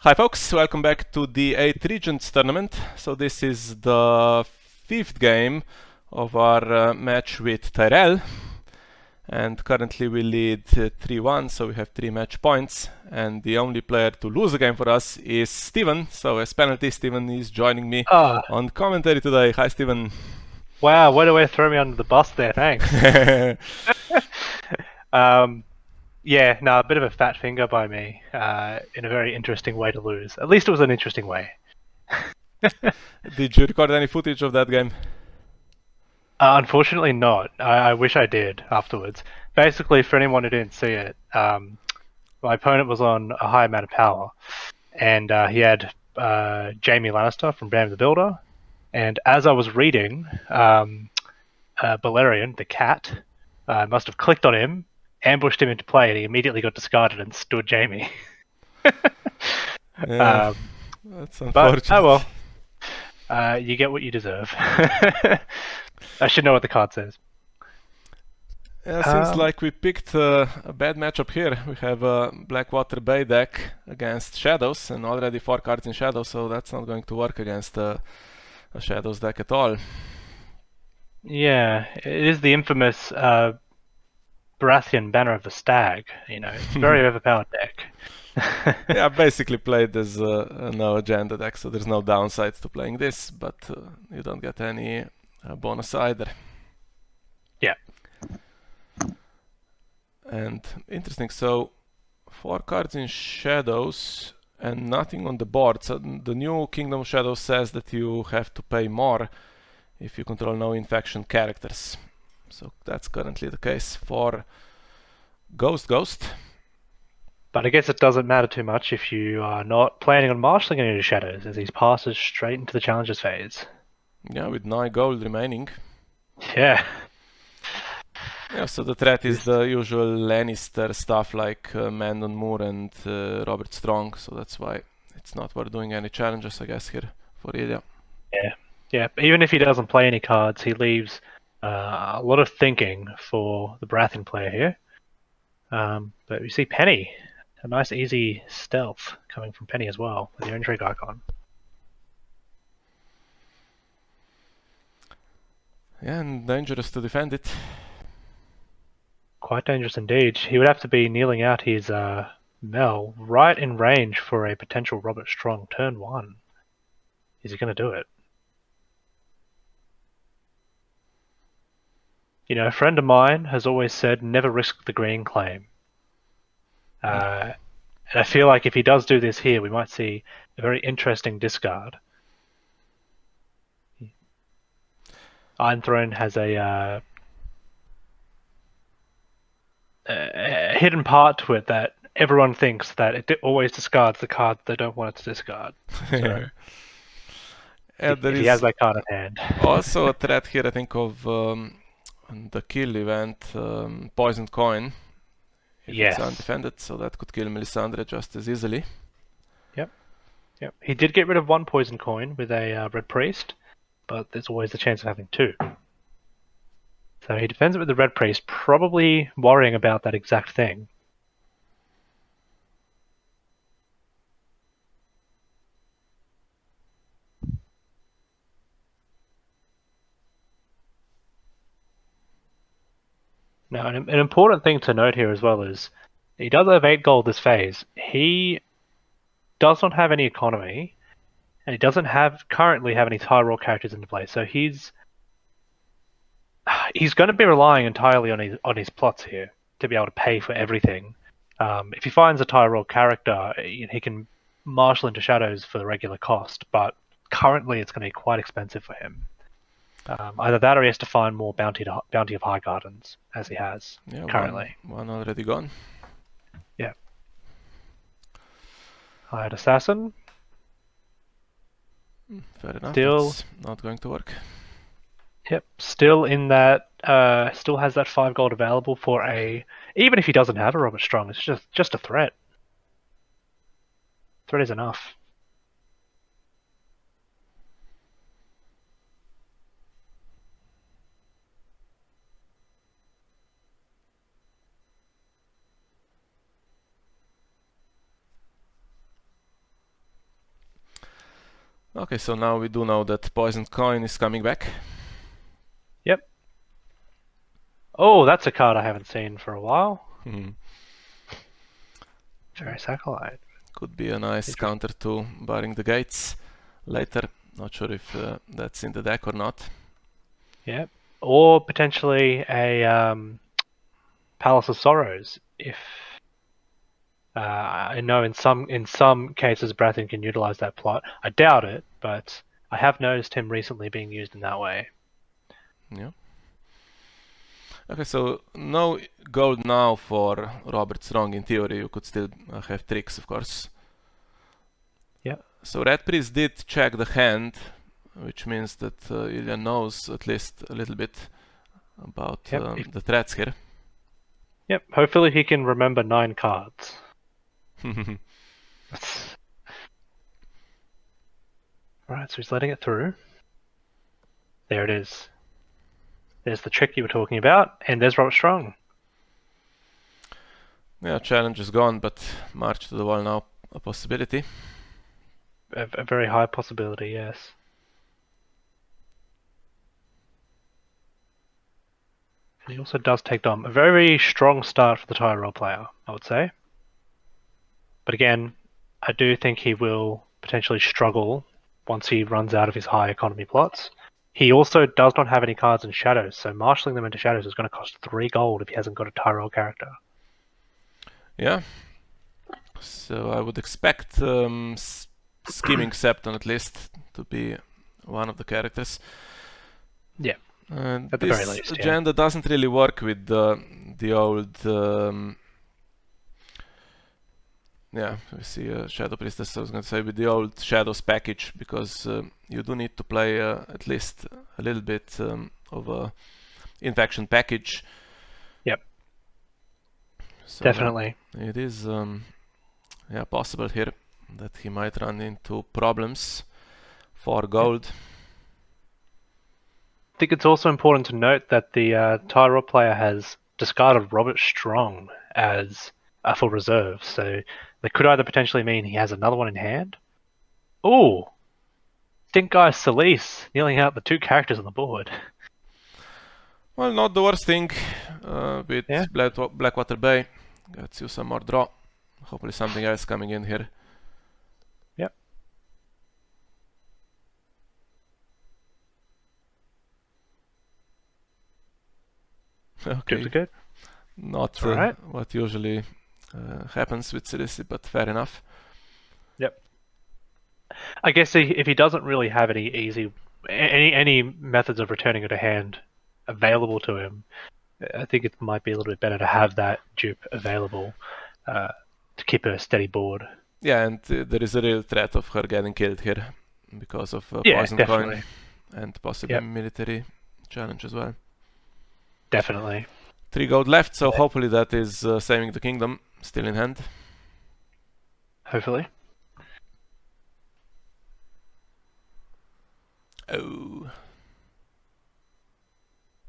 Hi folks, welcome back to the 8 Regents tournament. So this is the 5th game of our match with Tyrell. And currently we lead 3-1, so we have 3 match points. And the only player to lose a game for us is Steven. So as penalty, Steven is joining me on commentary today. Hi Steven. Wow, way to throw me under the bus there, thanks. Yeah, no, a bit of a fat finger by me, in a very interesting way to lose. At least it was an interesting way. Did you record any footage of that game? Unfortunately not. I wish I did afterwards. Basically, for anyone who didn't see it, my opponent was on a high amount of power, and he had Jaime Lannister from Bram the Builder, and as I was reading, Balerion, the cat, must have clicked on him, ambushed him into play, and he immediately got discarded and stood Jaime. Yeah, that's But unfortunate. you get what you deserve. I should know what the card says. Yeah, seems like we picked a bad matchup here. We have a Blackwater Bay deck against Shadows and already 4 cards in Shadows, so that's not going to work against a Shadows deck at all. Yeah, it is the infamous Baratheon Banner of the Stag. You know, it's a very overpowered deck. Yeah, basically played as a no agenda deck, so there's no downside to playing this, but you don't get any bonus either. Yeah. And interesting, so 4 cards in Shadows and nothing on the board. So the new Kingdom of Shadows says that you have to pay more if you control no infection characters. So that's currently the case for Ghost. But I guess it doesn't matter too much if you are not planning on marshalling any of the shadows, as he passes straight into the challenges phase. Yeah, with 9 gold remaining. Yeah. Yeah, so the threat is the usual Lannister stuff like Mandon Moore and Robert Strong, so that's why it's not worth doing any challenges, I guess, here for Ilja. Yeah. Even if he doesn't play any cards, he leaves a lot of thinking for the Baratheon player here. But we see Penny, a nice easy stealth coming from Penny as well with your intrigue icon. Yeah, and dangerous to defend it. Quite dangerous indeed. He would have to be kneeling out his Mel right in range for a potential Robert Strong turn 1. Is he going to do it? You know, a friend of mine has always said never risk the green claim. And I feel like if he does do this here, we might see a very interesting discard. Iron Throne has a hidden part to it that everyone thinks that it always discards the card they don't want it to discard. So There if he has is that card at hand. also a threat here, I think, of the kill event, Poisoned Coin. If it's undefended, so that could kill Melisandre just as easily. Yep. He did get rid of 1 poison coin with a Red Priest, but there's always the chance of having 2. So he defends it with the Red Priest, probably worrying about that exact thing. Now, an important thing to note here as well is he does have 8 gold this phase. He does not have any economy, and he doesn't currently have any Tyrell characters into play. So he's going to be relying entirely on his plots here to be able to pay for everything. If he finds a Tyrell character, he can marshal into shadows for the regular cost, but currently it's going to be quite expensive for him. Either that or he has to find more Bounty of High Gardens, as he has currently. One already gone. Yeah. Hired Assassin. Fair enough, Still, that's not going to work. Yep, still in that, still has that 5 gold available for even if he doesn't have a Robert Strong, it's just a threat. Threat is enough. Okay, so now we do know that Poisoned Coin is coming back. Yep. Oh, that's a card I haven't seen for a while. Various Acolyte. Could be a nice counter to Barring the Gates later. Not sure if that's in the deck or not. Yep. Or potentially a Palace of Sorrows. If I know in some cases Baratheon can utilize that plot. I doubt it, but I have noticed him recently being used in that way. Yeah. Okay, so no gold now for Robert Strong in theory. You could still have tricks, of course. Yeah. So Red Priest did check the hand, which means that Ilja knows at least a little bit about the threats here. Yep. Hopefully he can remember 9 cards. Alright, so he's letting it through. There it is. There's the trick you were talking about, and there's Robert Strong. Yeah, challenge is gone, but March to the Wall now a possibility. A very high possibility, yes. And he also does take Dom. A very strong start for the Tyrell player, I would say. But again, I do think he will potentially struggle once he runs out of his high economy plots. He also does not have any cards in Shadows, so marshalling them into Shadows is going to cost 3 gold if he hasn't got a Tyrell character. Yeah. So I would expect Scheming Septon at least to be one of the characters. Yeah. And at the this very least, agenda doesn't really work with the old yeah, we see Shadow Priestess, I was going to say, with the old Shadows package, because you do need to play at least a little bit of a infection package. Yep. So definitely. It is yeah, possible here that he might run into problems for gold. I think it's also important to note that the Tyrell player has discarded Robert Strong as a full reserve, so that could either potentially mean he has another one in hand. Ooh! Stink Guy Solis kneeling out the 2 characters on the board. Well, not the worst thing with Blackwater Bay. Gets you some more draw. Hopefully something else coming in here. Yep. Okay. Good. Not what usually happens with Silisi, but fair enough. Yep. I guess if he doesn't really have any methods of returning it to hand available to him, I think it might be a little bit better to have that dupe available to keep a steady board. Yeah, and there is a real threat of her getting killed here because of Poison Coin and possibly military challenge as well. Definitely. 3 gold left, so hopefully that is saving the kingdom still in hand. Hopefully. Oh.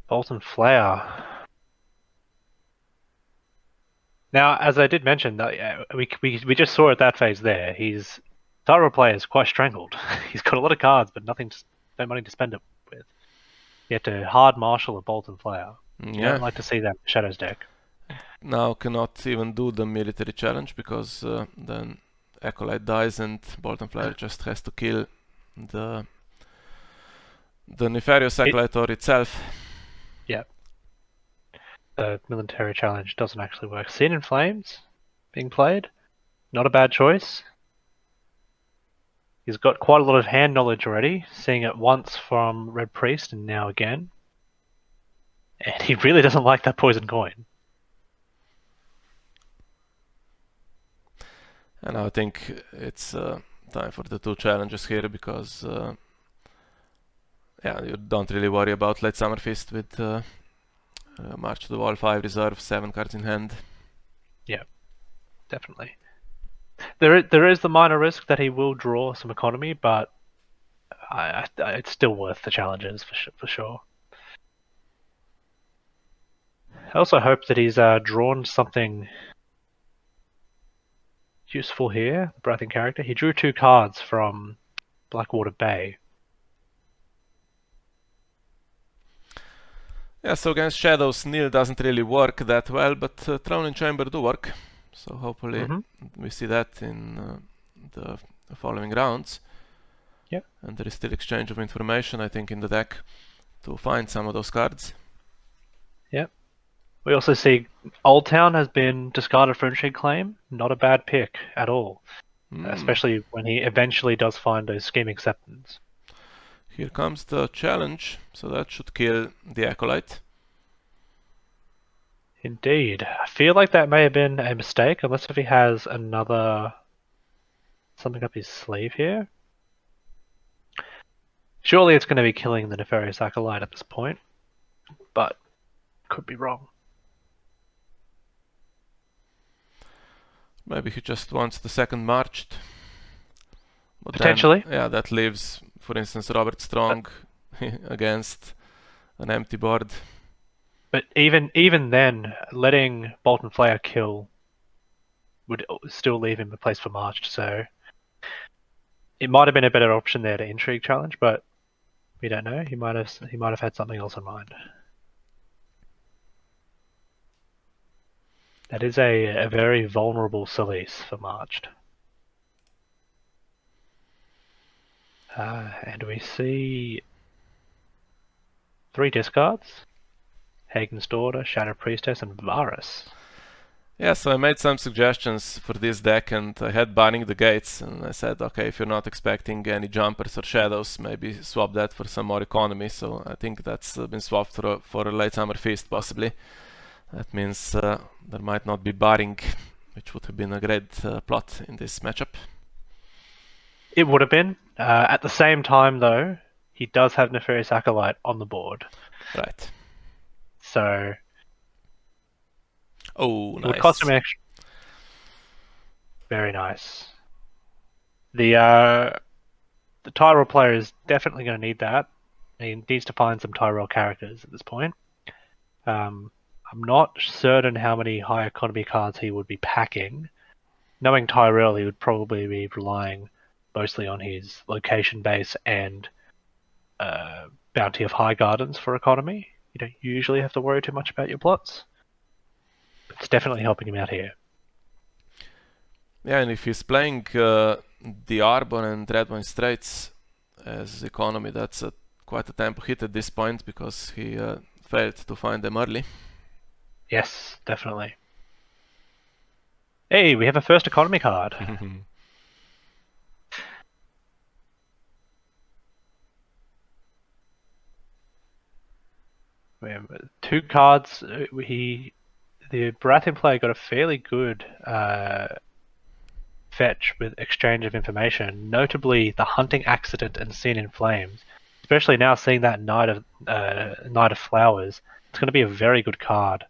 Bolton Flare. Now, as I did mention, we just saw at that phase there, his Tyrell player is quite strangled. He's got a lot of cards, but no money to spend it with. You have to hard marshal a Bolton Flare. You don't like to see that in the Shadows deck. Now cannot even do the military challenge because then Acolyte dies and Bolton Flare just has to kill the Nefarious Acolyte or itself. Yeah. The military challenge doesn't actually work. Sin in Flames being played. Not a bad choice. He's got quite a lot of hand knowledge already, seeing it once from Red Priest and now again. And he really doesn't like that Poison Coin. And I think it's time for the 2 challenges here because yeah, you don't really worry about late Summer Feast with March to the Wall 5 reserve, 7 cards in hand. Yeah, definitely. There is the minor risk that he will draw some economy, but it's still worth the challenges for sure. I also hope that he's drawn something useful here. The Baratheon character. He drew 2 cards from Blackwater Bay. Yeah, so against Shadows, Neil doesn't really work that well, but Throne and Chamber do work. So hopefully we see that in the following rounds. Yep. And there is still exchange of information, I think, in the deck to find some of those cards. Yep. We also see Old Town has been discarded for Intrigue Claim. Not a bad pick at all. Especially when he eventually does find those Scheme Acceptance. Here comes the challenge, so that should kill the Acolyte. Indeed. I feel like that may have been a mistake, unless if he has another... something up his sleeve here. Surely it's going to be killing the Nefarious Acolyte at this point, but could be wrong. Maybe he just wants the second marched. But Potentially. Then, yeah, that leaves, for instance, Robert Strong against an empty board. But even then, letting Bolton Flayer kill would still leave him a place for Marched, so it might have been a better option there to Intrigue Challenge, but we don't know. He might have had something else in mind. That is a very vulnerable Solis for Marched. And we see 3 discards. Hagen's Daughter, Shadow Priestess, and Varus. Yeah, so I made some suggestions for this deck and I had Barring the Gates and I said, okay, if you're not expecting any jumpers or shadows, maybe swap that for some more economy. So I think that's been swapped for a Late Summer Feast possibly. That means there might not be Barring, which would have been a great plot in this matchup. It would have been. At the same time, though, he does have Nefarious Acolyte on the board. Right. So... oh, nice. It would cost him extra. Very nice. The Tyrell player is definitely going to need that. He needs to find some Tyrell characters at this point. I'm not certain how many high economy cards he would be packing. Knowing Tyrell, he would probably be relying mostly on his location base and Bounty of High Gardens for economy. You don't usually have to worry too much about your plots. But it's definitely helping him out here. Yeah, and if he's playing the Arbor and Redwine Straits as economy, that's quite a tempo hit at this point because he failed to find them early. Yes, definitely. Hey, we have a first economy card. We have 2 cards. The Baratheon player got a fairly good fetch with exchange of information, notably the Hunting Accident and Seen in Flames. Especially now seeing that Knight of Flowers, it's going to be a very good card.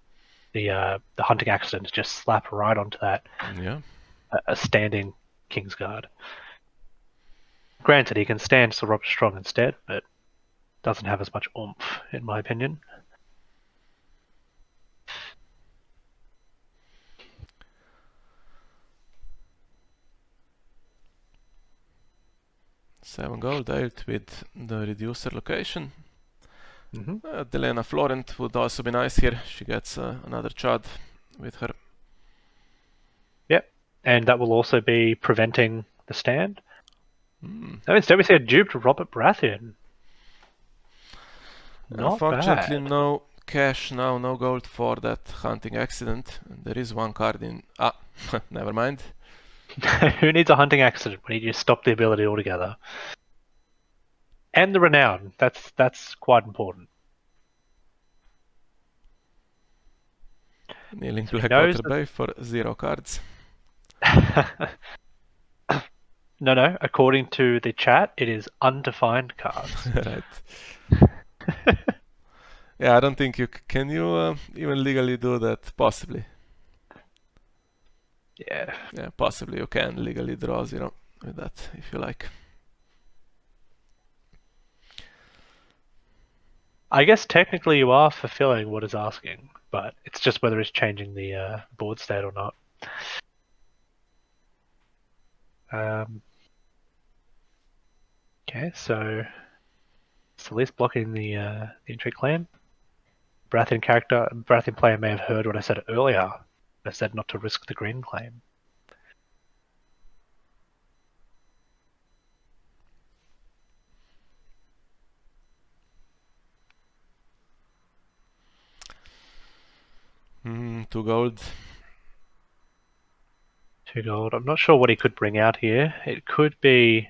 The Hunting Accident just slap right onto that. Yeah. A standing Kingsguard. Granted, he can stand Sir Robert Strong instead, but doesn't have as much oomph, in my opinion. Seven gold dealt with the reducer location. Mm-hmm. Delena Florent would also be nice here. She gets another Chad with her. Yep, and that will also be preventing the stand. No, instead we see a duped Robert Baratheon. Not Unfortunately, bad. no cash now, no gold for that Hunting Accident. There is one card in... ah, never mind. Who needs a Hunting Accident when you just stop the ability altogether? And the Renown, that's quite important. Kneeling Blackwater Bay for 0 cards. No, according to the chat, it is undefined cards. Right. Yeah, I don't think you can you even legally do that. Possibly. Yeah. Yeah, possibly you can legally draw 0 with that if you like. I guess technically you are fulfilling what it's asking, but it's just whether it's changing the board state or not. Okay, so Solis blocking the intrigue claim. Baratheon player may have heard what I said earlier. I said not to risk the green claim. Two gold. 2 gold. I'm not sure what he could bring out here. It could be...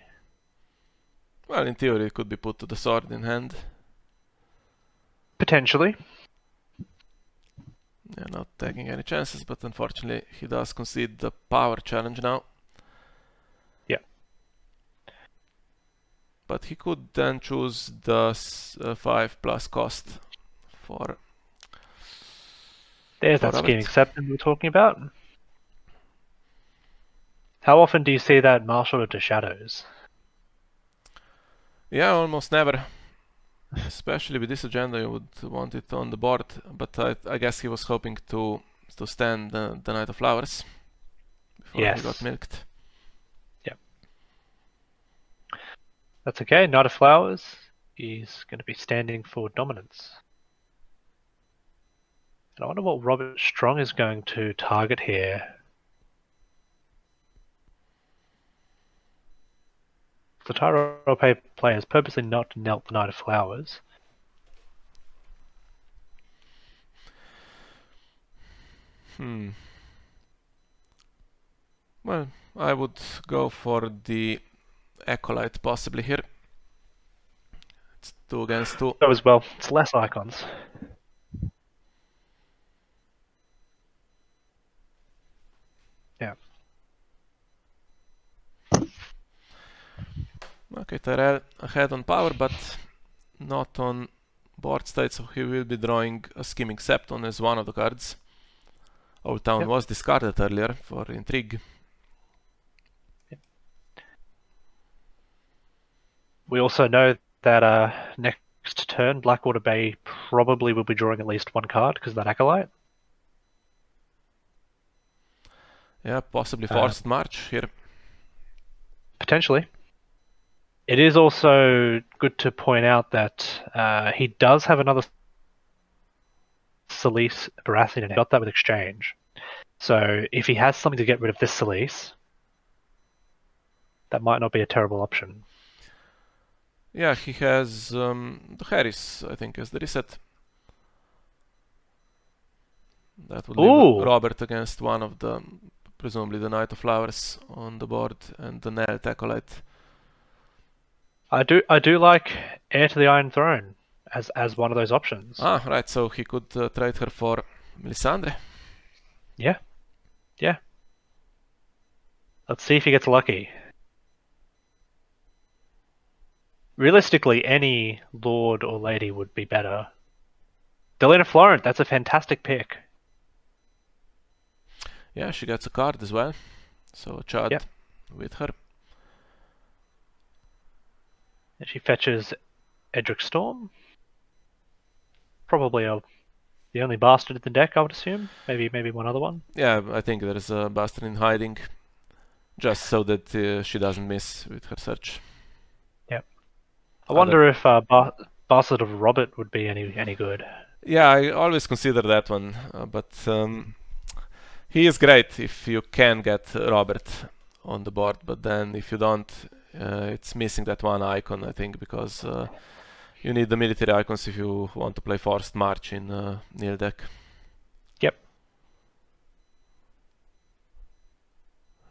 Well, in theory, it could be put to the sword in hand. Potentially. Yeah, not taking any chances, but unfortunately he does concede the power challenge now. Yeah. But he could then choose the 5+ cost for... There's for that scheming Robert. septon we were talking about. How often do you see that marshaled into shadows? Yeah, almost never. Especially with this agenda, you would want it on the board, but I guess he was hoping to stand the Knight of Flowers before he got Yes. milked. Yep. That's okay. Knight of Flowers. He's going to be standing for dominance. And I wonder what Robert Strong is going to target here. The Tyrell player has purposely not knelt the Knight of Flowers. Well, I would go for the Acolyte possibly here. It's 2 against 2. So as well, it's less icons. Yeah. Okay, Tyrell ahead on power, but not on board state, so he will be drawing a Scheming Septon as one of the cards. Old Town was discarded earlier for intrigue. We also know that next turn, Blackwater Bay probably will be drawing at least one card because of that Acolyte. Yeah, possibly forced march here. Potentially. It is also good to point out that he does have another Solis Baratheon and he got that with exchange. So if he has something to get rid of this Solis, that might not be a terrible option. Yeah, he has the Harris, I think, as the reset. That would leave Robert against one of the, presumably the Knight of Flowers on the board and the Knelt Acolyte. I do like Heir to the Iron Throne as one of those options. Ah, right, so he could trade her for Melisandre. Yeah. Yeah. Let's see if he gets lucky. Realistically, any lord or lady would be better. Delena Florent, that's a fantastic pick. Yeah, she gets a card as well. So a Chad with her. And she fetches Edric Storm. Probably the only bastard in the deck, I would assume. Maybe one other one. Yeah, I think there's a bastard in hiding. Just so that she doesn't miss with her search. Yep. I wonder if Bastard of Robert would be any good. Yeah, I always consider that one, but he is great if you can get Robert on the board, but then if you don't, it's missing that one icon, I think, because you need the military icons if you want to play Forced March in Nil deck. Yep.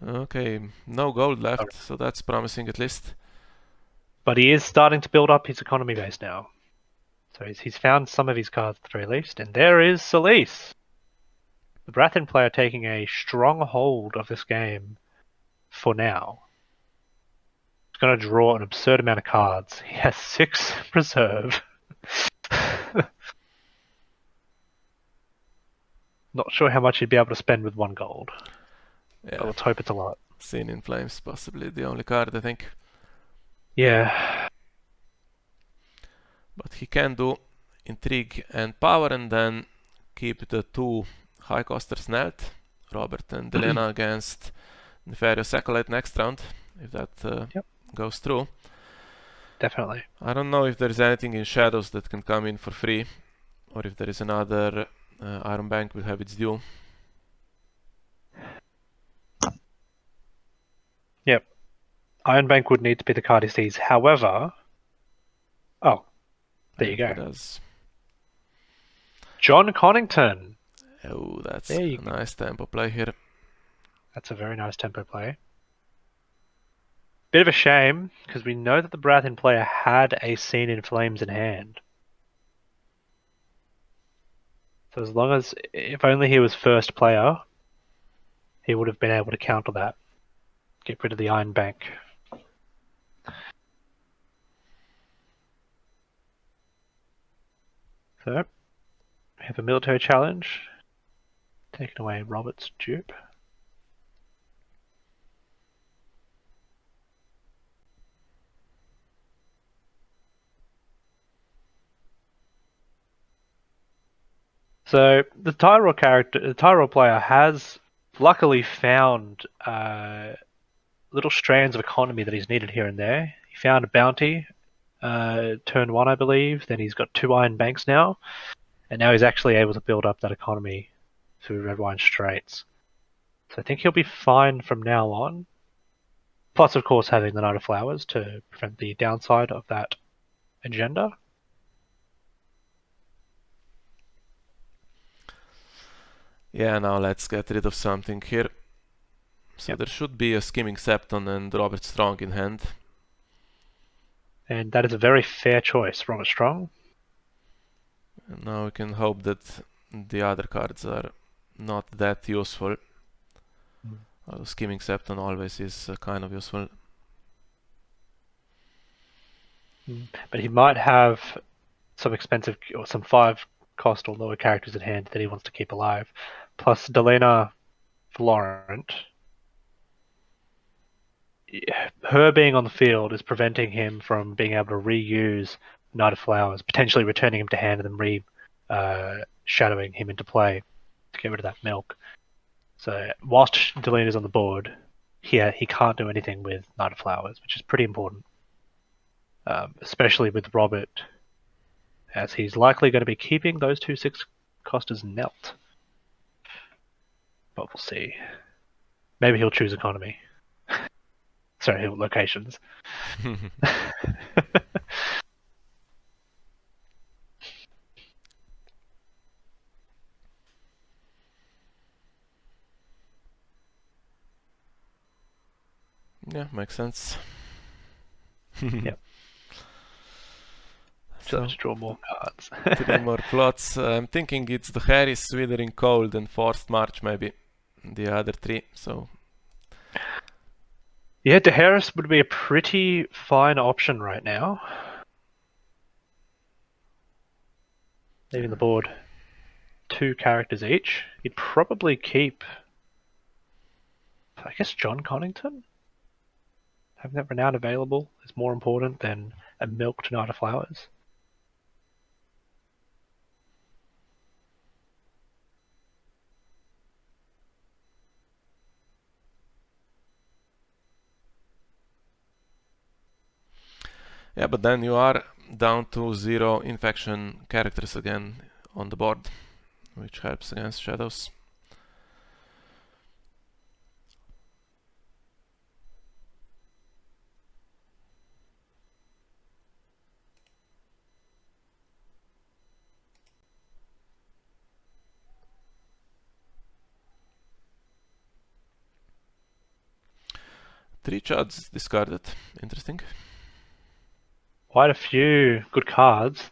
Okay, no gold left, so that's promising at least. But he is starting to build up his economy base now. So he's found some of his cards at the very least, and there is Solis. The Baratheon player taking a strong hold of this game for now. He's going to draw an absurd amount of cards. He has 6 preserve. Not sure how much he'd be able to spend with 1 gold. Yeah. But let's hope it's a lot. Scene in Flames, possibly the only card, I think. Yeah. But he can do Intrigue and Power and then keep the 2 high costers knelt, Robert and Delena against Nefarious Acolyte next round, if that goes through. definitely. I don't know if there is anything in Shadows that can come in for free, or if there is another Iron Bank will have its due. Yep. Iron Bank would need to be the card he sees. However, oh, there you He go. does. John Connington. Oh, that's There you a go. nice tempo play here. That's a very nice tempo play. Bit of a shame, because we know that the Baratheon player had a Scene in Flames in hand. So as long as, if only he was first player, he would have been able to counter that. Get rid of the Iron Bank. So, we have a military challenge. Taking away Robert's dupe. So the Tyrell player has luckily found little strands of economy that he's needed here and there. He found a bounty, turn 1, I believe. Then he's got 2 Iron Banks now, and now he's actually able to build up that economy through Red Wine Straits. So I think he'll be fine from now on. Plus, of course, having the Knight of Flowers to prevent the downside of that agenda. Yeah, now let's get rid of something here. So Yep. there should be a Skimming Septon and Robert Strong in hand. And that is a very fair choice, Robert Strong. And now we can hope that the other cards are not that useful. Although Skimming Septon always is kind of useful. But he might have some expensive or some 5 cost or lower characters in hand that he wants to keep alive. Plus Delena Florent. Her being on the field is preventing him from being able to reuse Knight of Flowers, potentially returning him to hand and then shadowing him into play to get rid of that milk. So whilst Delena's on the board, he can't do anything with Knight of Flowers, which is pretty important. Especially with Robert, as he's likely going to be keeping those 2 6-costers knelt. But we'll see. Maybe he'll choose economy. Sorry, he'll locations. Yeah, makes sense. Yep. So let's draw more cards. 3 more plots. I'm thinking it's the Harris, Withering Cold, and Forced March, maybe. The other 3, so... Yeah, De Harris would be a pretty fine option right now. Leaving the board 2 characters each. You'd probably keep, I guess, John Connington? Having that renown available is more important than a milked Knight of Flowers. Yeah, but then you are down to 0 infection characters again on the board, which helps against shadows. Three Chuds discarded. Interesting. Quite a few good cards,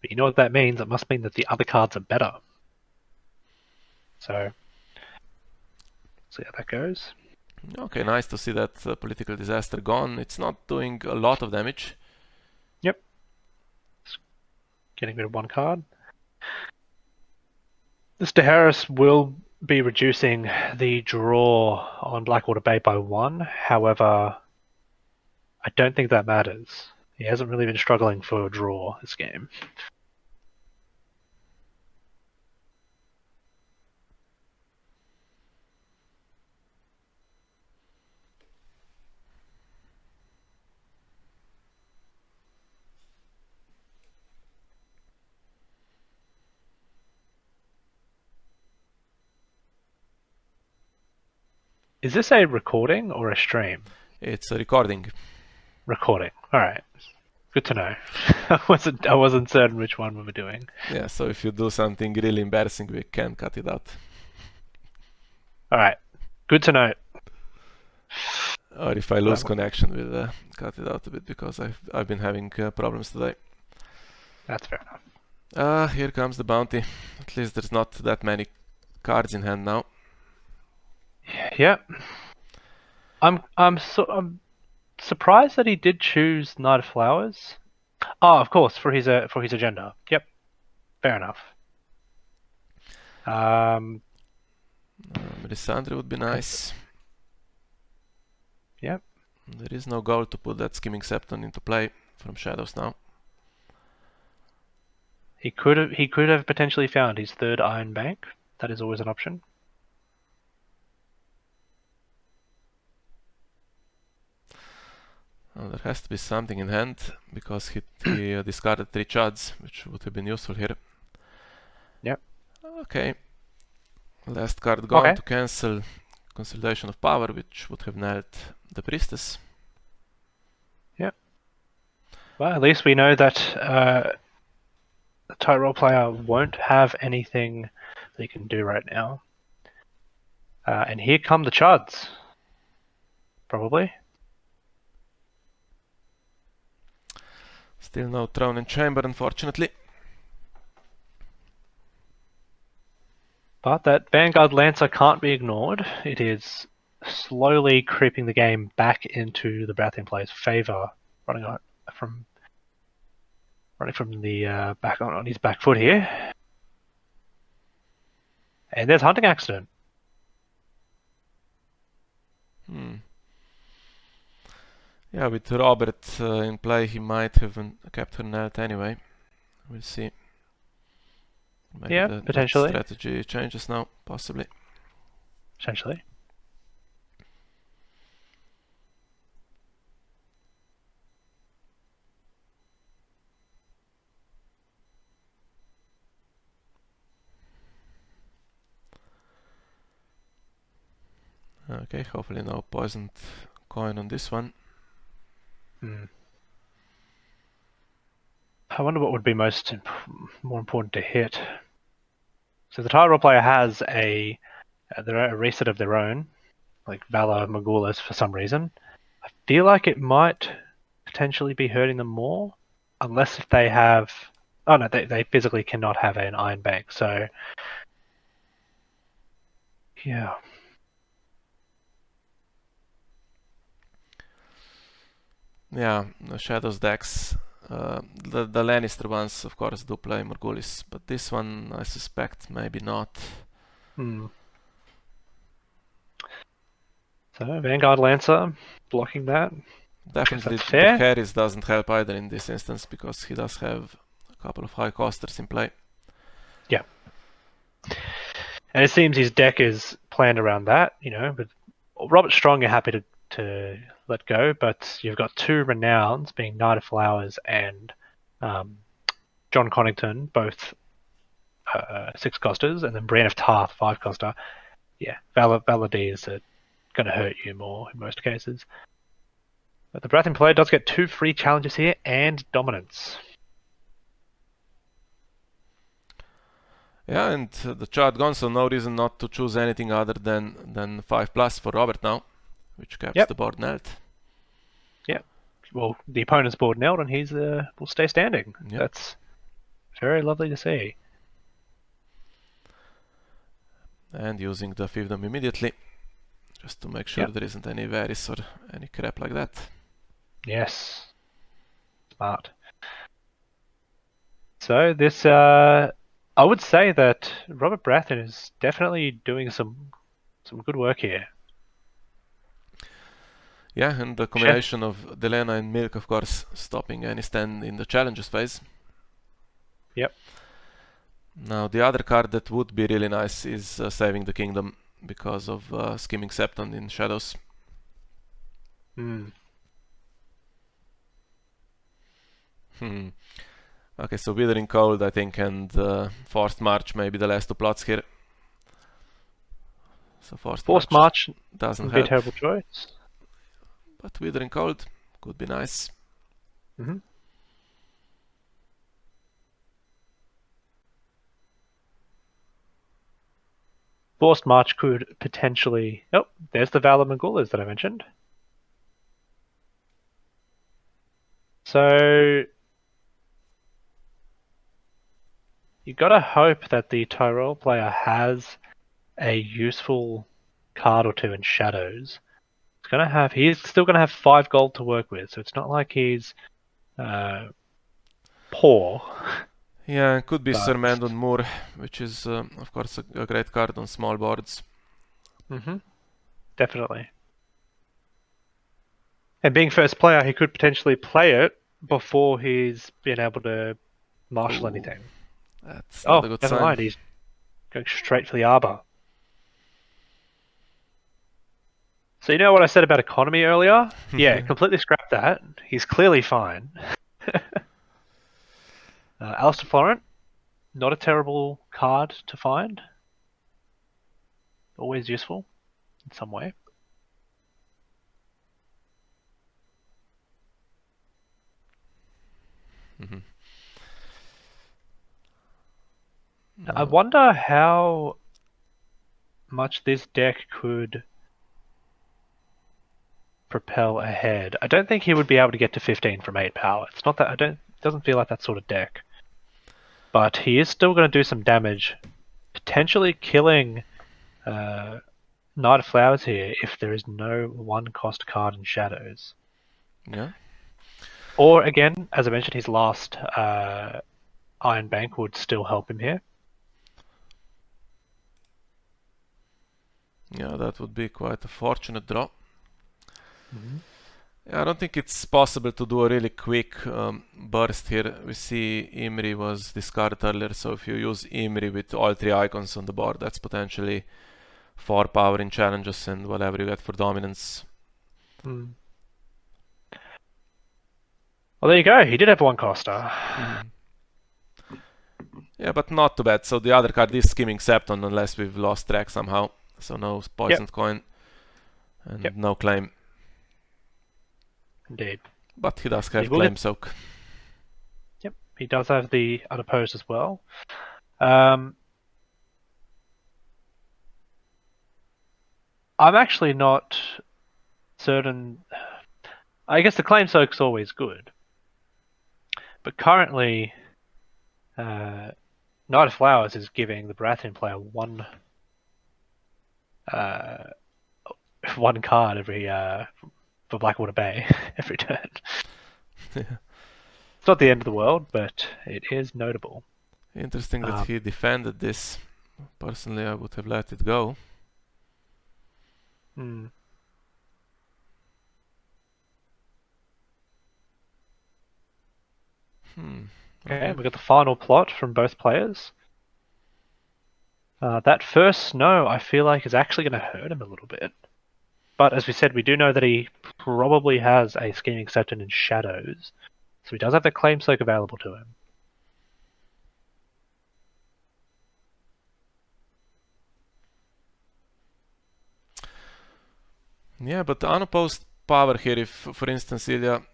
but you know what that means? It must mean that the other cards are better. So, see how that goes. Okay, nice to see that political disaster gone. It's not doing a lot of damage. Yep. Getting rid of 1 card. Mr. Harris will be reducing the draw on Blackwater Bay by 1. However, I don't think that matters. He hasn't really been struggling for a draw this game. Is this a recording or a stream? It's a recording. Recording. All right. Good to know. I wasn't certain which one we were doing. Yeah, so if you do something really embarrassing, we can cut it out. All right. Good to know. Or if I lose connection, we'll cut it out a bit because I've been having problems today. That's fair enough. Here comes the bounty. At least there's not that many cards in hand now. Yep. I'm surprised that he did choose Knight of Flowers. Oh, of course, for his agenda. Yep. Fair enough. Melisandre would be nice. Yep. There is no goal to put that Skimming Septon into play from Shadows now. He could have potentially found his third Iron Bank. That is always an option. Well, there has to be something in hand because he discarded 3 Chuds, which would have been useful here. Yep. Okay. Last card gone to cancel Consolidation of Power, which would have nailed the Priestess. Yep. Well, at least we know that the Tyrell player won't have anything that he can do right now. And here come the Chuds. Probably. Still no Throne and Chamber, unfortunately. But that Vanguard Lancer can't be ignored. It is slowly creeping the game back into the Baratheon player's favour, running from the back on his back foot here. And there's Hunting Accident. Yeah, with Robert in play, he might have kept her nailed anyway. We'll see. Maybe Yeah, potentially. The strategy changes now, possibly. Potentially. Okay, hopefully no poisoned coin on this one. I wonder what would be more important to hit. So the Tyrell player has a reset of their own, like Valor Magulas for some reason. I feel like it might potentially be hurting them more, unless if they have... Oh no, they physically cannot have an Iron Bank, so... Yeah. Yeah, the Shadows decks. The Lannister ones, of course, do play Morghulis, but this one, I suspect, maybe not. So Vanguard Lancer blocking that. Definitely the Harris doesn't help either in this instance because he does have a couple of high costers in play. Yeah. And it seems his deck is planned around that, you know, with Robert Strong you're happy to let go, but you've got 2 Renowns, being Knight of Flowers and John Connington, both 6 costers, and then Brienne of Tarth, 5 coster. Yeah, Valor D is going to hurt you more in most cases. But the Baratheon player does get 2 free challenges here and dominance. Yeah, and the chart gone, so no reason not to choose anything other than 5+ for Robert now, which keeps the board nailed. Yep. Well, the opponent's board nailed, and he's will stay standing. Yep. That's very lovely to see. And using the fiefdom immediately, just to make sure there isn't any Varys or any crap like that. Yes. Smart. So this, I would say that Robert Baratheon is definitely doing some good work here. Yeah, and the combination of Delena and Milk, of course, stopping any stand in the challenges phase. Yep. Now, the other card that would be really nice is Saving the Kingdom because of Skimming Septon in Shadows. Okay, so Withering Cold, I think, and Forced March may be the last 2 plots here. So Forced Forced March March doesn't would be a help. terrible choice. But Withering Cold could be nice. Mm-hmm. Forced March could potentially... Oh, there's the Valor Mongolas that I mentioned. So... you gotta hope that the Tyrell player has a useful card or two in Shadows. He's still gonna have 5 gold to work with, so it's not like he's poor. Yeah, it could be Sir But Mandon Moore, which is of course a great card on small boards. definitely. And being first player, he could potentially play it before he's been able to marshal Ooh, anything. that's not a Oh, good never sign. mind. He's going straight for the arbor. So you know what I said about economy earlier? Yeah, completely scrap that. He's clearly fine. Alistair Florent, not a terrible card to find. Always useful in some way. Mhm. I No. wonder how much this deck could propel ahead. I don't think he would be able to get to 15 from 8 power. It's not that it doesn't feel like that sort of deck. But he is still going to do some damage, potentially killing Knight of Flowers here if there is no 1-cost card in Shadows. Yeah. Or again, as I mentioned, his last Iron Bank would still help him here. Yeah, that would be quite a fortunate draw. Mm-hmm. Yeah, I don't think it's possible to do a really quick burst here. We see Imri was discarded earlier, so if you use Imri with all 3 icons on the board, that's potentially 4 power in challenges and whatever you get for dominance. Mm. Well, there you go. He did have 1-coster. Yeah, but not too bad. So the other card is Skimming Septon unless we've lost track somehow. So no poisoned coin and no claim. Indeed. But he does So have claim soak. Yep, he does have the unopposed as well. I'm actually not certain. I guess the claim soak's always good. But currently, Knight of Flowers is giving the Baratheon player one card every for Blackwater Bay every turn. It's not the end of the world, but it is notable. Interesting that he defended this. Personally, I would have let it go. Hmm. Okay, we got the final plot from both players. That first snow, I feel like, is actually going to hurt him a little bit. But as we said, we do know that he probably has a Scheming Septon in Shadows. So he does have the claim soak available to him. Yeah, but the unopposed power here, if for instance Ilja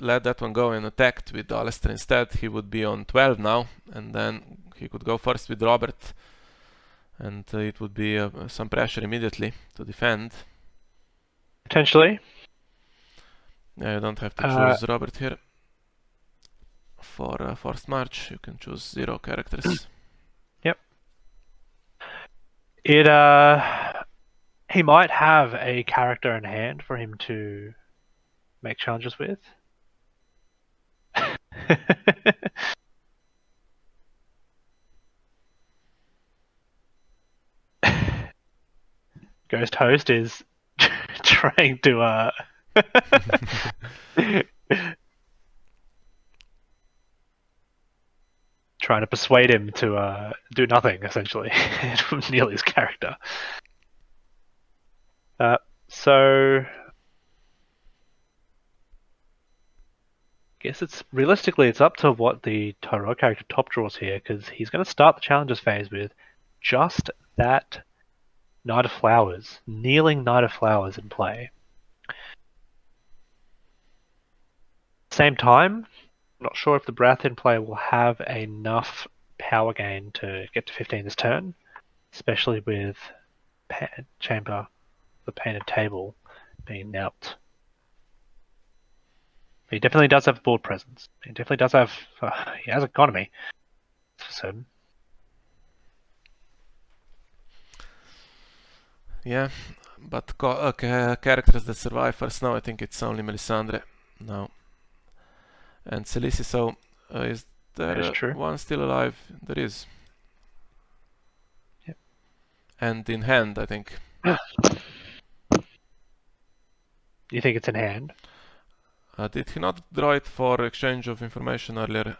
let that one go and attacked with Alistair instead, he would be on 12 now, and then he could go first with Robert, and it would be some pressure immediately to defend. Potentially. Yeah, you don't have to choose Robert here. For Forced March, you can choose 0 characters. Yep. He might have a character in hand for him to make challenges with. Ghost Host is trying to trying to persuade him to do nothing, essentially, from Neely's character. So, I guess it's up to what the Tyrell character top draws here, because he's going to start the challenges phase with just that Knight of Flowers. Kneeling Knight of Flowers in play. Same time, not sure if the Baratheon player will have enough power gain to get to 15 this turn, especially with Chamber, the painted table, being knelt. He definitely does have board presence. He definitely does have. He has economy. For certain. Yeah, but characters that survive first now, I think it's only Melisandre now. And Khaleesi, so is there one still alive? There is. Yep. And in hand, I think. You think it's in hand? Did he not draw it for exchange of information earlier?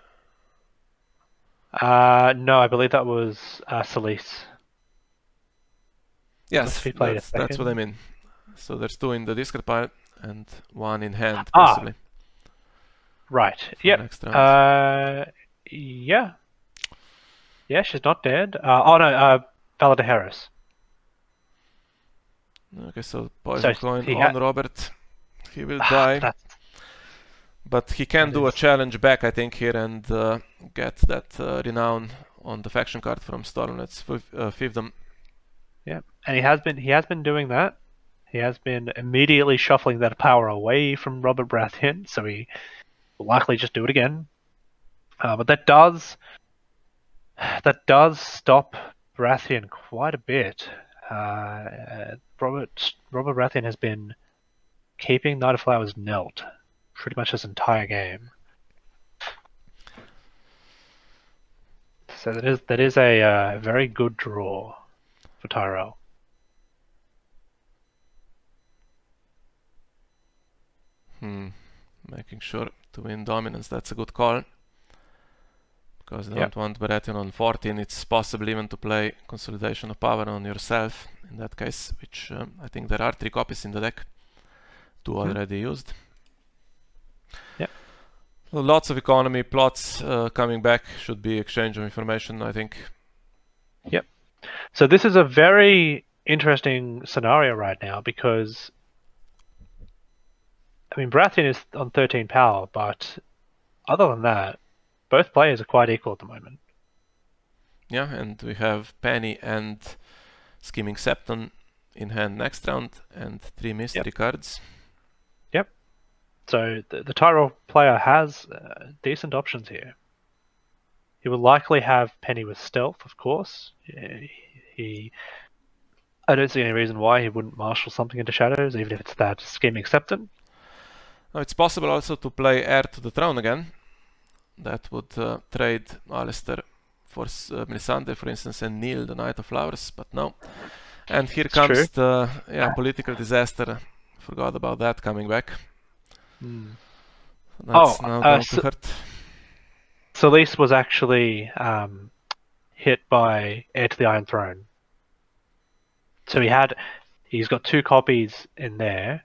No, I believe that was Khaleesi. Yes, that's what I mean. So there's two in the discard pile and one in hand, possibly. Right. Yep. Next round. Yeah. Yeah, she's not dead. Valador Harris. Okay, so poison coin on Robert. He will die. But he can do a challenge back, I think, here and get that renown on the faction card from Storm. Let's fiefdom. Yeah, and he has been doing that. He has been immediately shuffling that power away from Robert Baratheon, so he will likely just do it again. But that does stop Baratheon quite a bit. Robert Baratheon has been keeping Knight of Flowers knelt pretty much this entire game. So that is a very good draw for Tyrell. Making sure to win dominance, that's a good call. Because you don't want Baratheon on 14, it's possible even to play Consolidation of Power on yourself, in that case, which I think there are 3 copies in the deck. 2 already used. Yep. Lots of economy, plots coming back, should be exchange of information, I think. Yep. So this is a very interesting scenario right now because, I mean, Baratheon is on 13 power, but other than that, both players are quite equal at the moment. Yeah, and we have Penny and Scheming Septon in hand next round, and 3 mystery cards. Yep. So the Tyrell player has decent options here. He will likely have Penny with stealth, of course. I don't see any reason why he wouldn't marshal something into shadows, even if it's that Scheming Septon. Now, it's possible also to play Heir to the Throne again. That would trade Alistair for Melisandre, for instance, and Neil, the Knight of Flowers, but no. And here comes the political disaster. Forgot about that coming back. That's now going to hurt. Khaleesi was actually hit by Heir to the Iron Throne. So he's got 2 copies in there.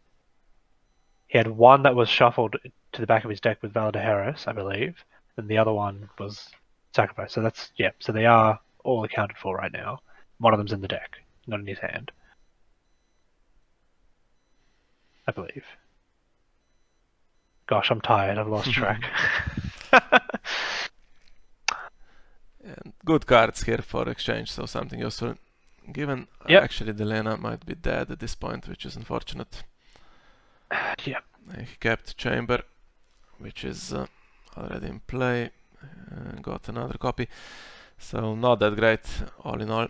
He had one that was shuffled to the back of his deck with Valador Harris, I believe, and the other one was sacrificed. So that's, so they are all accounted for right now. One of them's in the deck, not in his hand, I believe. Gosh, I'm tired. I've lost track. And good cards here for exchange, so something useful. Given actually Delena might be dead at this point, which is unfortunate. Yeah. He kept Chamber, which is already in play. Got another copy. So not that great, all in all.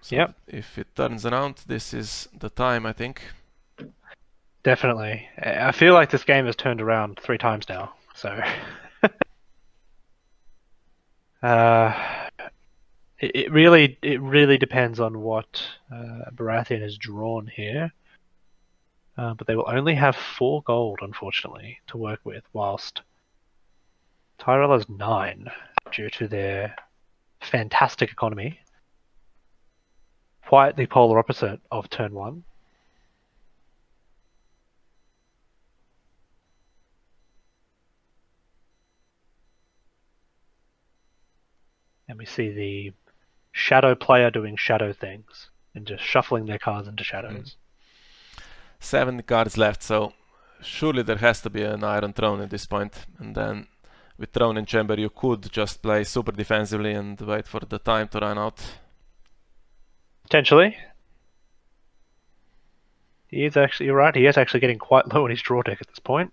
So if it turns around, this is the time, I think. Definitely. I feel like this game has turned around 3 times now, so... It really depends on what Baratheon has drawn here. But they will only have 4 gold, unfortunately, to work with, whilst Tyrell has 9 due to their fantastic economy. Quite the polar opposite of turn 1. And we see the shadow player doing shadow things. and just shuffling their cards into shadows. 7 cards left, so surely there has to be an Iron Throne at this point, and then with Throne in Chamber you could just play super defensively and wait for the time to run out. Potentially. You're right, he is actually getting quite low on his draw deck at this point.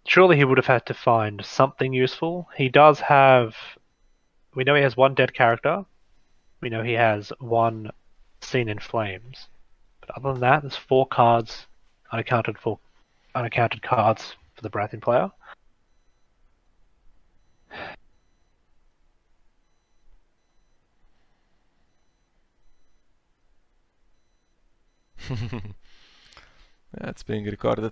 Surely he would have had to find something useful. He does have... We know he has one dead character. We know he has one Scene in Flames. But other than that, there's 4 cards, unaccounted cards for the Baratheon player. Yeah, it's being recorded.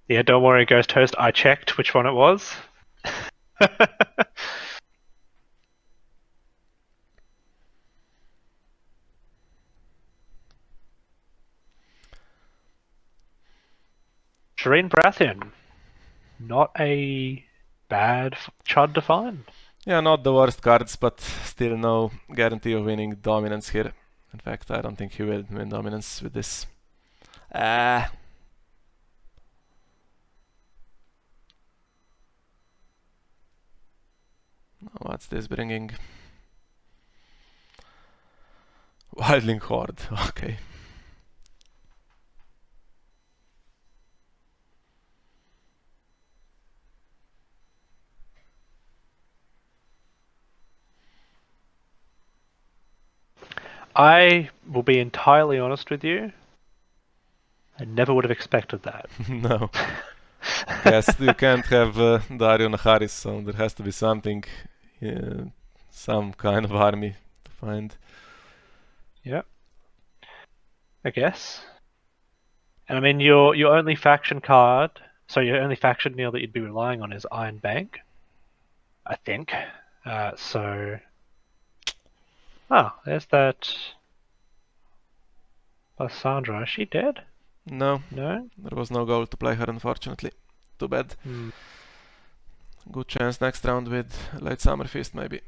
Yeah, don't worry, Ghost Host. I checked which one it was. Shireen Baratheon. Not a bad chud to find. Yeah, not the worst cards, but still no guarantee of winning dominance here. In fact, I don't think he will win dominance with this. What's this bringing? Wildling Horde, okay. I will be entirely honest with you. I never would have expected that. No. Yes, you can't have Dario Naharis, so there has to be something, some kind of army to find. Yeah. I guess. And I mean, your only faction card, so your only faction Neil that you'd be relying on is Iron Bank, I think. There's that Lysandra. Is she dead? No, No? there was no goal to play her, unfortunately. Too bad. Good chance next round with Late Summer Feast, maybe.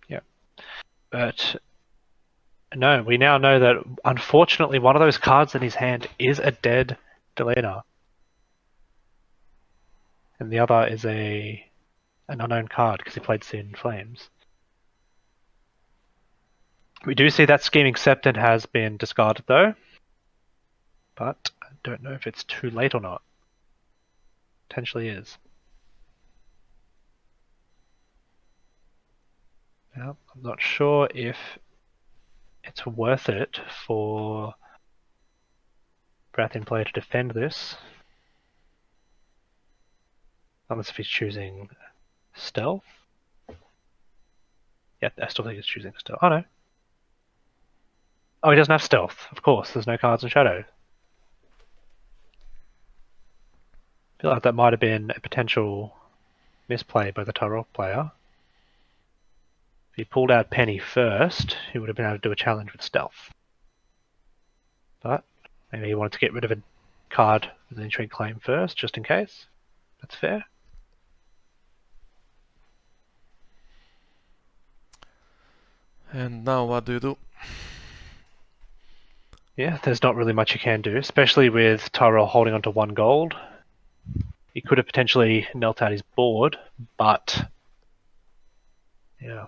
Yeah. But no, we now know that unfortunately one of those cards in his hand is a dead Delena. And the other is an unknown card because he played Scene in Flames. We do see that Scheming Septon has been discarded though. But I don't know if it's too late or not. Potentially is. Now, I'm not sure if it's worth it for Baratheon player to defend this. Unless if he's choosing stealth. Yeah, I still think he's choosing stealth. Oh no. Oh, he doesn't have stealth. Of course, there's no cards in shadow. I feel like that might have been a potential misplay by the Tyrell player. If he pulled out Penny first, he would have been able to do a challenge with stealth. But maybe he wanted to get rid of a card with an intrigue claim first, just in case. That's fair. And now what do you do? Yeah, there's not really much you can do, especially with Tyrell holding onto 1 gold. He could have potentially knelt out his board, but yeah.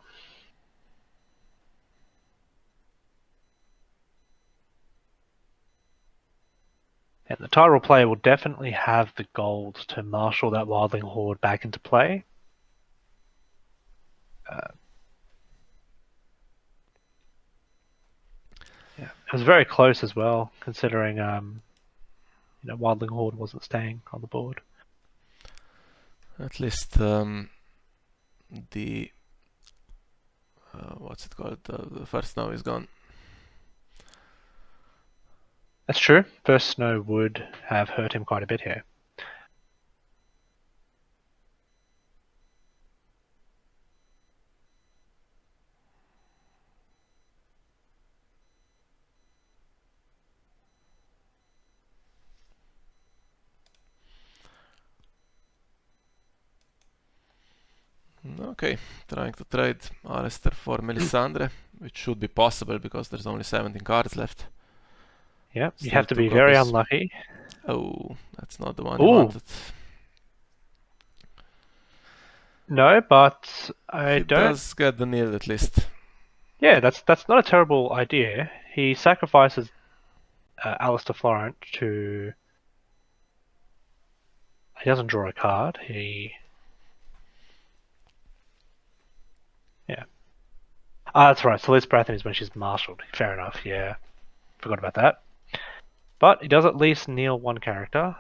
And the Tyrell player will definitely have the gold to marshal that Wildling Horde back into play. Yeah, it was very close as well, considering Wildling Horde wasn't staying on the board. At least the what's it called? The first snow is gone. That's true. First snow would have hurt him quite a bit here. Okay, trying to trade Alistair for Melisandre, which should be possible because there's only 17 cards left. Yep, you Still have to 2 be very copies. unlucky. Oh, that's not the one you Ooh, wanted. no, but I He don't. does get the nil at least. Yeah, that's not a terrible idea. He sacrifices Alistair Florent to. He doesn't draw a card. Yeah. Ah, that's right. So Liz Baratheon is when she's marshaled. Fair enough. Yeah, forgot about that. But he does at least kneel one character.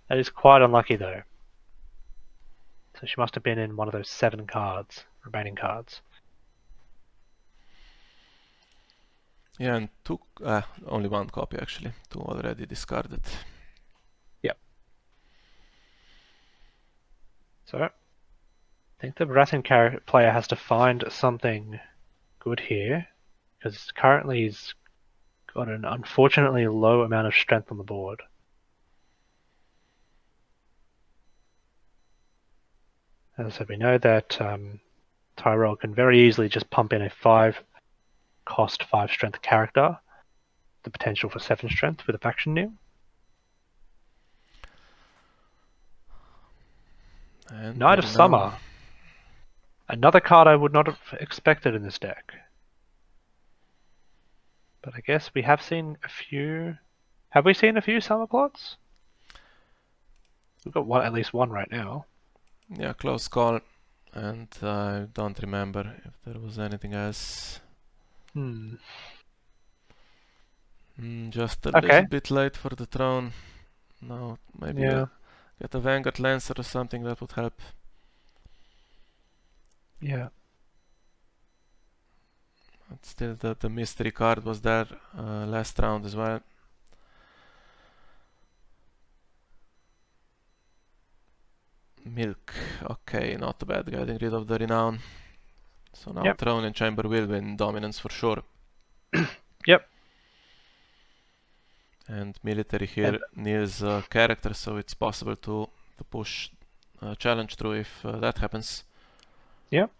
That is quite unlucky though. So she must have been in one of those 7 cards, remaining cards. Yeah, and only 1 copy actually. 2 already discarded. Yep. So, I think the Baratheon player has to find something good here, because currently he's got an unfortunately low amount of strength on the board. As I said, we know that Tyrell can very easily just pump in a 5-cost, 5-strength character, the potential for 7 strength with a faction kneel. And Knight of Summer. Another card I would not have expected in this deck. But I guess we have seen a few. Have we seen a few summer plots? We've got at least one right now. Yeah, close call. And I don't remember if there was anything else. Just a little bit late for the throne. No, maybe get a Vanguard Lancer or something that would help. Yeah. But still, the mystery card was there last round as well. Milk. Okay, not bad. Getting rid of the Renown. So now Throne and Chamber will win dominance for sure. Yep. And military here needs a character, so it's possible to push challenge through if that happens. Yep.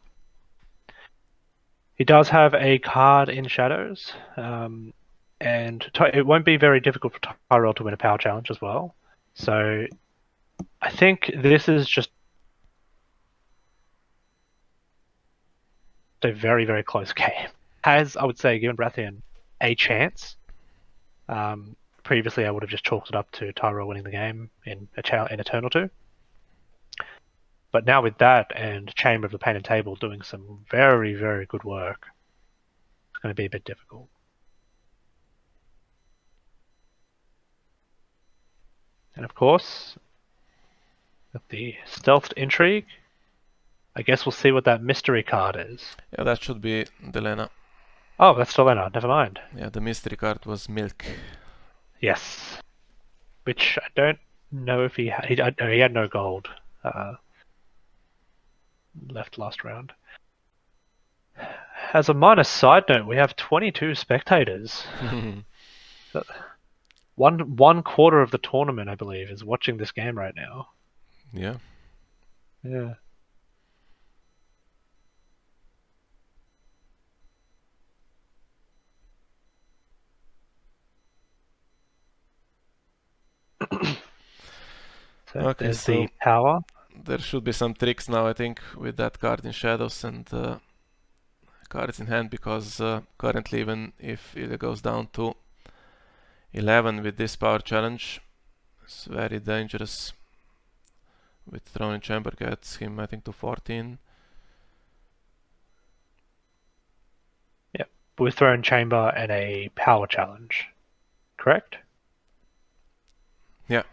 He does have a card in Shadows, and it won't be very difficult for Tyrell to win a power challenge as well. So I think this is just a very, very close game. Has, I would say, given Baratheon a chance. Previously, I would have just chalked it up to Tyrell winning the game in a turn or 2. But now with that and Chamber of the Painted Table doing some very, very good work, it's going to be a bit difficult. And of course, with the Stealthed Intrigue, I guess we'll see what that mystery card is. Yeah, that should be Delena. Oh, that's Delena, never mind. Yeah, the mystery card was Milk. Yes. Which I don't know if he had no gold left last round. As a minor side note, we have 22 spectators. One quarter of the tournament, I believe, is watching this game right now. Yeah. Yeah. Okay, there's so the power. There should be some tricks now, I think, with that card in Shadows and cards in hand, because currently, even if Ilja goes down to 11 with this power challenge, it's very dangerous. With Throne and Chamber gets him, I think, to 14. Yep, with Throne Chamber and a power challenge, correct? Yeah.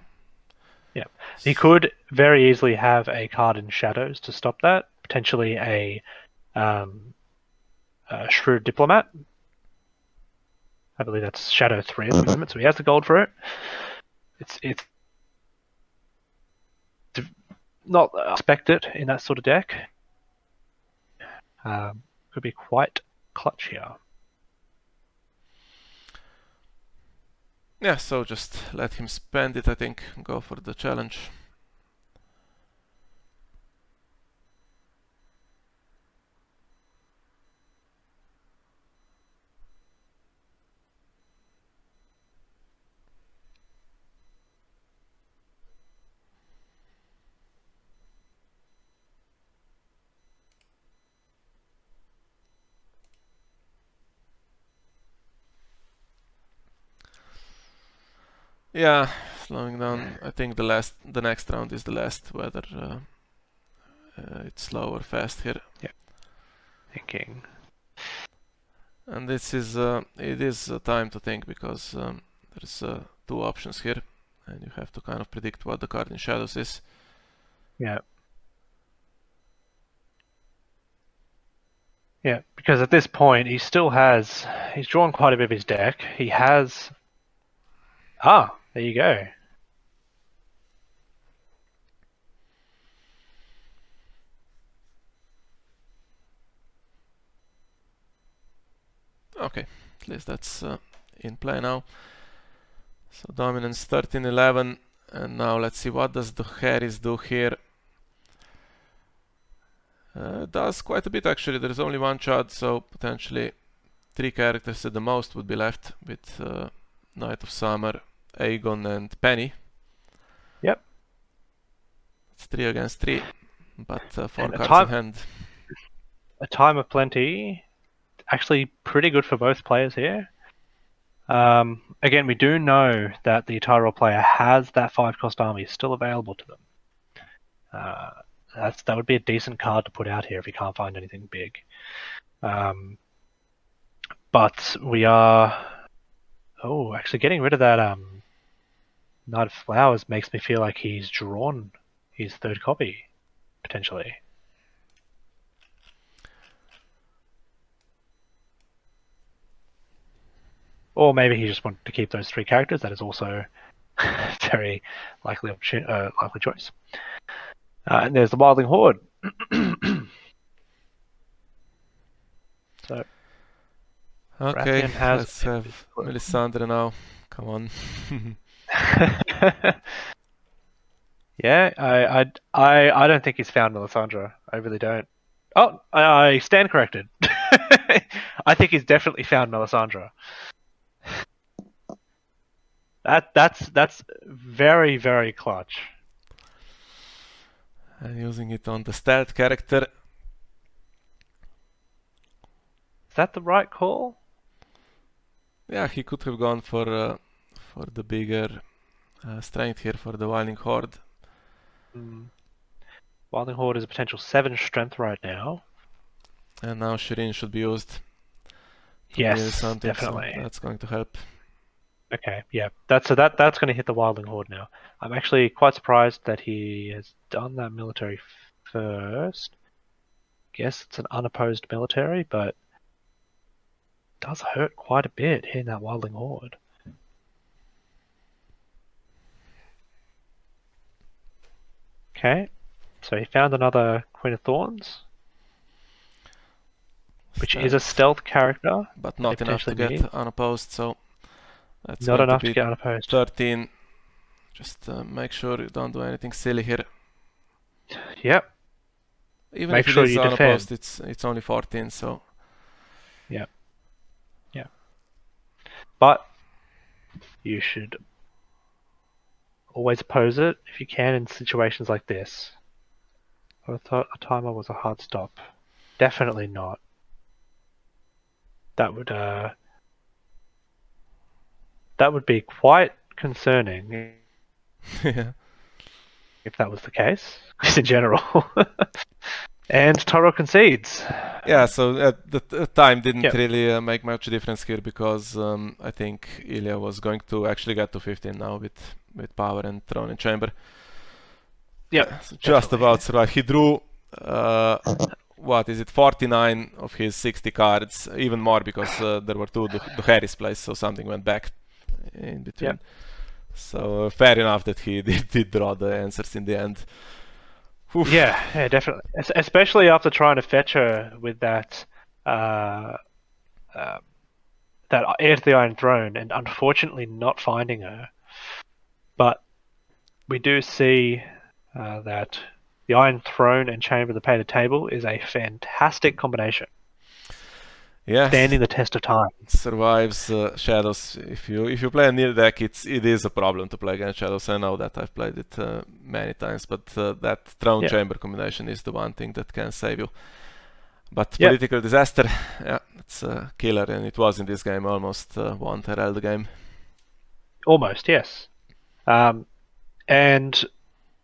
Yeah, he could very easily have a card in Shadows to stop that. Potentially a Shrewd Diplomat. I believe that's Shadow 3 at the moment, so he has the gold for it. It's not expected in that sort of deck. Could be quite clutch here. Yeah, so just let him spend it, I think. Go for the challenge. Yeah, slowing down. I think the next round is the last, whether it's slow or fast here. Yeah. Thinking. And this is it is time to think, because there's 2 options here, and you have to kind of predict what the card in shadows is. Yeah. Yeah, because at this point he's drawn quite a bit of his deck. He has. There you go. Okay, at least that's in play now. So dominance 13-11, and now let's see what does the Harris do here. Does quite a bit actually. There's only 1 shot, so potentially 3 characters at the most would be left with Knight of Summer, Aegon and Penny. Yep. It's 3 against 3, but 4 And cards in hand. A time of plenty. Actually pretty good for both players here. Again, we do know that the Tyrell player has that 5-cost army still available to them. That would be a decent card to put out here if you can't find anything big. But we are... Oh, actually getting rid of that Knight of Flowers makes me feel like he's drawn his 3rd copy, potentially. Or maybe he just wanted to keep those 3 characters. That is also a very likely choice. And there's the Wildling Horde. So, Okay, Baratheon has let's have Melisandre now. Come on. Yeah, I don't think he's found Melisandre. I really don't. Oh, I stand corrected. I think he's definitely found Melisandre. That's very, very clutch. And using it on the stealth character. Is that the right call? Yeah, he could have gone for the bigger strength here for the Wildling Horde. Wildling Horde is a potential 7 strength right now. And now Shireen should be used. Yes, something, definitely. So that's going to help. Okay, yeah. That's going to hit the Wildling Horde now. I'm actually quite surprised that he has done that military first. Guess it's an unopposed military, but it does hurt quite a bit hitting that Wildling Horde. Okay, so he found another Queen of Thorns, which is a stealth character, but not enough to get unopposed. So that's not enough to get unopposed. 13. Just make sure you don't do anything silly here. Yep. Even if it is unopposed, it's only 14. So. Yeah. Yeah. But you should always oppose it if you can in situations like this. I thought a timer was a hard stop. Definitely not. That would be quite concerning. Yeah. If that was the case, just in general. And Tyrell concedes. Yeah, so the time didn't really make much difference here, because I think Ilja was going to actually get to 15 now with power and throne and chamber. Yeah, so just about survived. He drew what is it, 49 of his 60 cards, even more because there were 2 the Harris plays, so something went back in between. Yep. So fair enough that he did draw the answers in the end. Oof. Yeah, definitely. Especially after trying to fetch her with that that Heir to the Iron Throne, and unfortunately not finding her. But we do see that the Iron Throne and Chamber of the Painted Table is a fantastic combination. Yes. Standing the test of time. Survives Shadows. If you play a near deck, it is a problem to play against Shadows. I know that I've played it many times, but that Throne Chamber combination is the one thing that can save you. But Political Disaster, yeah, it's a killer, and it was in this game. Almost won Tyrell the game. Almost, yes. And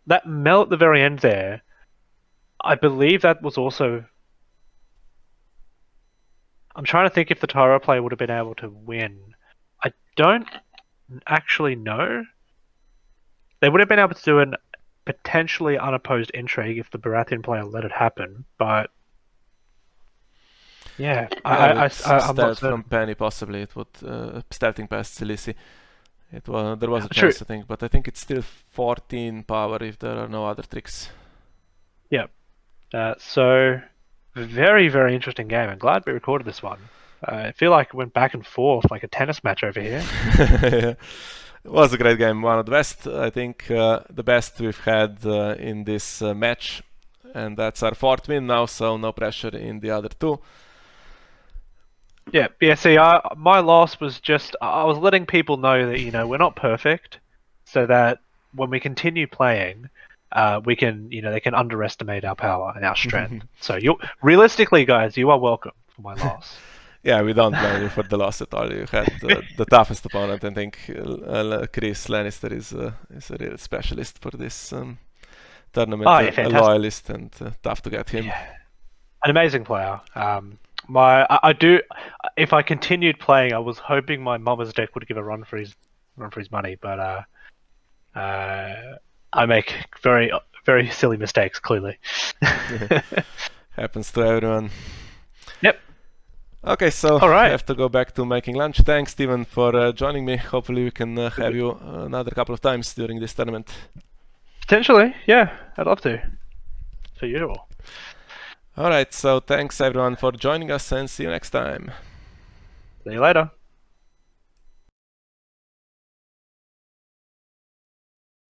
that Mel at the very end there, I believe that was also. I'm trying to think if the Tyrell player would have been able to win. I don't actually know. They would have been able to do an potentially unopposed intrigue if the Baratheon player let it happen, but yeah, I'm stealth not from certain. Penny possibly. It would stealthing past Silisi. There was a True. chance, I think, but I think it's still 14 power if there are no other tricks. Yeah. So very, very interesting game. I'm glad we recorded this one. I feel like it went back and forth like a tennis match over here. It was a great game, one of the best. I think the best we've had in this match, and that's our 4th win now, so no pressure in the other 2. Yeah. See, my loss was just I was letting people know that we're not perfect, so that when we continue playing, we can they can underestimate our power and our strength. So realistically, guys, you are welcome for my loss. Yeah, we don't blame you for the loss at all. You had the toughest opponent. I think Chris Lannister is a real specialist for this tournament. Oh, yeah, A fantastic. loyalist and tough to get him. Yeah. An amazing player. I do. If I continued playing, I was hoping my Muromez deck would give a run for his money, but I make very, very silly mistakes. Clearly. Happens to everyone. Yep. Okay, so All right. I have to go back to making lunch. Thanks, Steven, for joining me. Hopefully we can have you another couple of times during this tournament. Potentially, yeah. I'd love to. For you. Alright, so thanks everyone for joining us and see you next time. See you later.